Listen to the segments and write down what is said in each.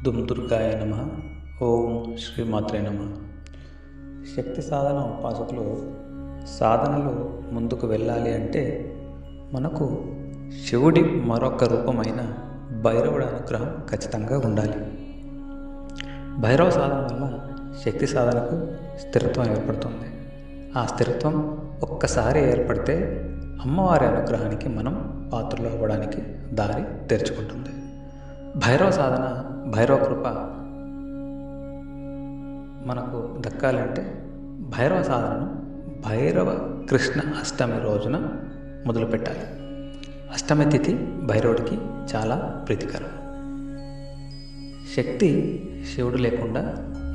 దుమ్ దుర్గాయ నమః. ఓం శ్రీమాత్రే నమః. శక్తి సాధన ఉపాసకులు సాధనలో ముందుకు వెళ్ళాలి అంటే మనకు శివుడి మరొక రూపమైన భైరవుడి అనుగ్రహం ఖచ్చితంగా ఉండాలి. భైరవ సాధన వల్ల శక్తి సాధనకు స్థిరత్వం ఏర్పడుతుంది. ఆ స్థిరత్వం ఒక్కసారి ఏర్పడితే అమ్మవారి అనుగ్రహానికి మనం పాత్రలు అవ్వడానికి దారి తెరుచుకుంటుంది. భైరవ సాధన, భైరవ కృప మనకు దక్కాలంటే భైరవ సాధనను భైరవ కృష్ణ అష్టమి రోజున మొదలుపెట్టాలి. అష్టమి తిథి భైరవుడికి చాలా ప్రీతికరం. శక్తి శివుడు లేకుండా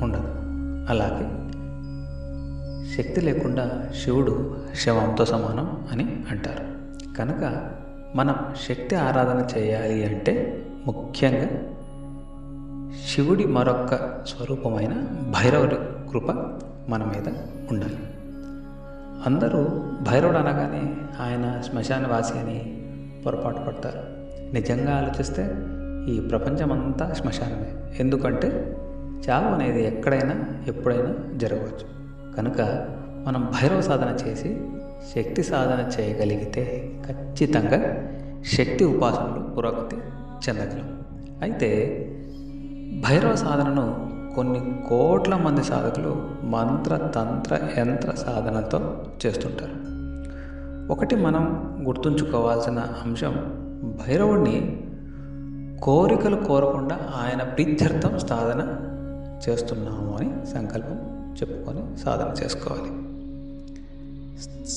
ఉండదు. అలాగే శక్తి లేకుండా శివుడు శవంతో సమానం అని అంటారు. కనుక మనం శక్తి ఆరాధన చేయాలి అంటే ముఖ్యంగా శివుడి మరొక స్వరూపమైన భైరవుడి కృప మన మీద ఉండాలి. అందరూ భైరవుడు అనగానే ఆయన శ్మశానవాసి అని పొరపాటు పడతారు. నిజంగా ఆలోచిస్తే ఈ ప్రపంచమంతా శ్మశానమే. ఎందుకంటే చావు అనేది ఎక్కడైనా ఎప్పుడైనా జరగవచ్చు. కనుక మనం భైరవ సాధన చేసి శక్తి సాధన చేయగలిగితే ఖచ్చితంగా శక్తి ఉపాసనలు పురోగతి చెందగలం. అయితే భైరవ సాధనను కొన్ని కోట్ల మంది సాధకులు మంత్ర తంత్ర యంత్ర సాధనతో చేస్తుంటారు. ఒకటి మనం గుర్తుంచుకోవాల్సిన అంశం, భైరవుడిని కోరికలు కోరకుండా ఆయన ప్రీత్యర్థం సాధన చేస్తున్నాము అని సంకల్పం చెప్పుకొని సాధన చేసుకోవాలి.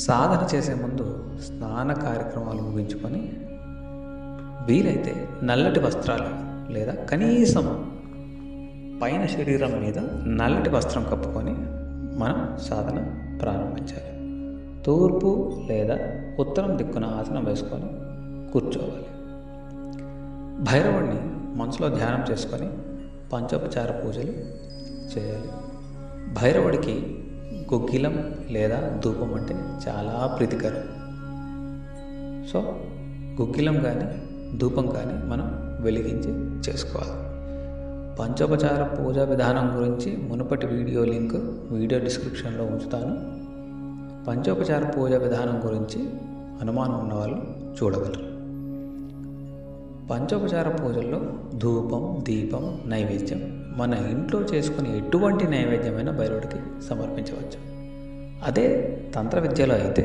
సాధన చేసే ముందు స్నాన కార్యక్రమాలు ముగించుకొని వీలైతే నల్లటి వస్త్రాలు లేదా కనీసం పైన శరీరం మీద నల్లటి వస్త్రం కప్పుకొని మనం సాధన ప్రారంభించాలి. తూర్పు లేదా ఉత్తరం దిక్కున ఆసనం వేసుకొని కూర్చోవాలి. భైరవుడిని మనసులో ధ్యానం చేసుకొని పంచోపచార పూజలు చేయాలి. భైరవుడికి గుగ్గిలం లేదా ధూపం అంటే చాలా ప్రీతికరం. సో గుగ్గిలం కానీ ధూపం కానీ మనం వెలిగించి చేసుకోవాలి. పంచోపచార పూజా విధానం గురించి మునుపటి వీడియో లింక్ వీడియో డిస్క్రిప్షన్లో ఉంచుతాను. పంచోపచార పూజా విధానం గురించి అనుమానం ఉన్నవాళ్ళు చూడగలరు. పంచోపచార పూజల్లో ధూపం, దీపం, నైవేద్యం మన ఇంట్లో చేసుకుని ఎటువంటి నైవేద్యమైనా భైరవుడికి సమర్పించవచ్చు. అదే తంత్ర విద్యలో అయితే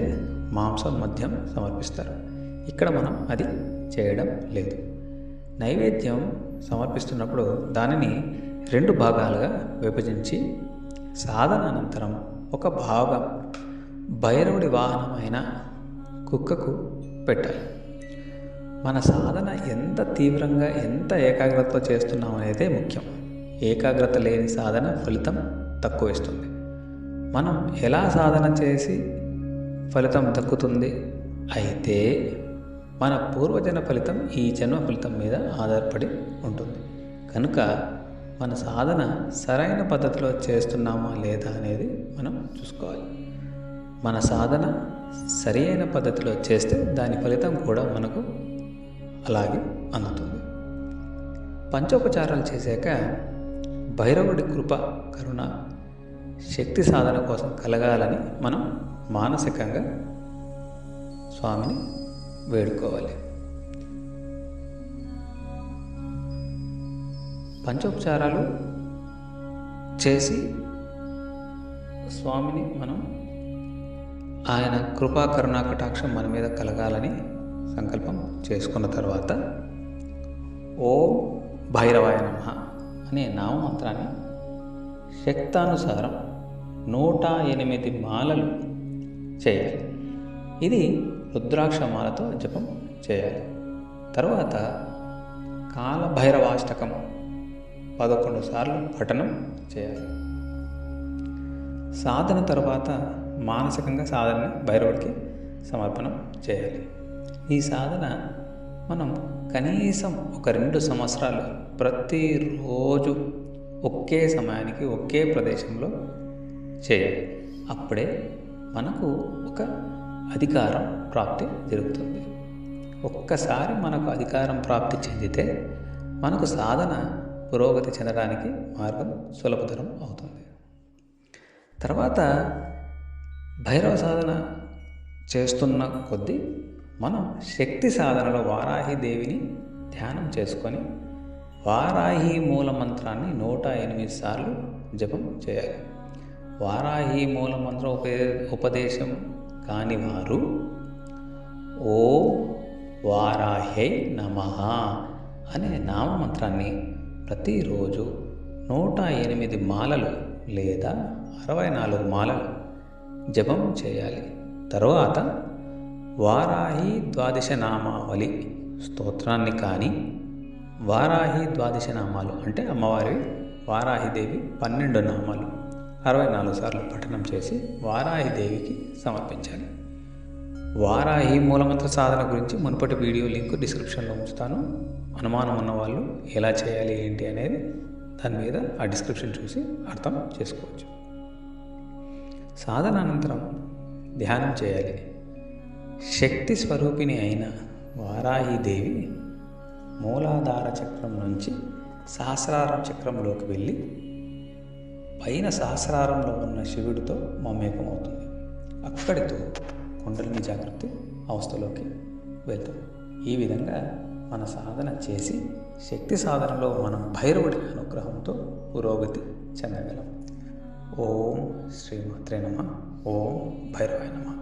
మాంసం, మద్యం సమర్పిస్తారు. ఇక్కడ మనం అది చేయడం లేదు. నైవేద్యం సమర్పిస్తున్నప్పుడు దానిని 2 భాగాలుగా విభజించి సాధన అనంతరం ఒక భాగం భైరవుడి వాహనమైన కుక్కకు పెట్టాలి. మన సాధన ఎంత తీవ్రంగా, ఎంత ఏకాగ్రతతో చేస్తున్నాం అనేదే ముఖ్యం. ఏకాగ్రత లేని సాధన ఫలితం తక్కువ ఇస్తుంది. మనం ఎలా సాధన చేసి ఫలితం దక్కుతుంది? అయితే మన పూర్వజన్మ ఫలితం ఈ జన్మ ఫలితం మీద ఆధారపడి ఉంటుంది. కనుక మన సాధన సరైన పద్ధతిలో చేస్తున్నామా లేదా అనేది మనం చూసుకోవాలి. మన సాధన సరి అయిన పద్ధతిలో చేస్తే దాని ఫలితం కూడా మనకు అలాగే అందుతుంది. పంచోపచారాలు చేశాక భైరవుడి కృప, కరుణ, శక్తి సాధన కోసం కలగాలని మనం మానసికంగా స్వామిని వేడుకోవాలి. పంచోపచారాలు చేసి స్వామిని మనం ఆయన కృపా కరుణా కటాక్షం మన మీద కలగాలని సంకల్పం చేసుకున్న తర్వాత ఓం భైరవాయ నమః అనే నామమంత్రాన్ని శక్తానుసారం 108 మాలలు చేయాలి. ఇది రుద్రాక్ష మాలతో జపం చేయాలి. తర్వాత కాలభైరవాష్టకం 11 సార్లు పఠనం చేయాలి. సాధన తర్వాత మానసికంగా సాధనని భైరవుడికి సమర్పణం చేయాలి. ఈ సాధన మనం కనీసం ఒక 2 సంవత్సరాలు ప్రతిరోజు ఒకే సమయానికి ఒకే ప్రదేశంలో చేయాలి. అప్పుడే మనకు ఒక అధికారం ప్రాప్తి జరుగుతుంది. ఒక్కసారి మనకు అధికారం ప్రాప్తి చెందితే మనకు సాధన పురోగతి చెందడానికి మార్గం సులభతరం అవుతుంది. తర్వాత భైరవ సాధన చేస్తున్న కొద్దీ మనం శక్తి సాధనలో వారాహి దేవిని ధ్యానం చేసుకొని వారాహి మూల మంత్రాన్ని 108 సార్లు జపం చేయాలి. వారాహి మూల మంత్ర ఉపదేశం కాని వారు ఓ వారాహ్యై నమః అనే నామమంత్రాన్ని ప్రతిరోజు 108 మాలలు లేదా 64 మాలలు జపం చేయాలి. తరువాత వారాహి ద్వాదశ నామావళి స్తోత్రాన్ని కానీ వారాహి ద్వాదశ నామాలు అంటే అమ్మవారి వారాహిదేవి 12 నామాలు 64 సార్లు పఠనం చేసి వారాహిదేవికి సమర్పించాలి. వారాహి మూలమంత్ర సాధన గురించి మునుపటి వీడియో లింక్ డిస్క్రిప్షన్లో ఉంచుతాను. అనుమానం ఉన్నవాళ్ళు ఎలా చేయాలి ఏంటి అనేది దాని మీద ఆ డిస్క్రిప్షన్ చూసి అర్థం చేసుకోవచ్చు. సాధన అనంతరం ధ్యానం చేయాలి. శక్తి స్వరూపిణి అయిన వారాహిదేవి మూలాధార చక్రం నుంచి సహస్రారం చక్రంలోకి వెళ్ళి పైన సహస్రారంలో ఉన్న శివుడితో మమేకమవుతుంది. అక్కడితో కుండలిని జాగృతి అవస్థలోకి వెళ్తుంది. ఈ విధంగా మన సాధన చేసి శక్తి సాధనలో మనం భైరవుడి అనుగ్రహంతో పురోగతి చెందగలం. ఓం శ్రీమాత్రే నమః. ఓం భైరవాయ నమః.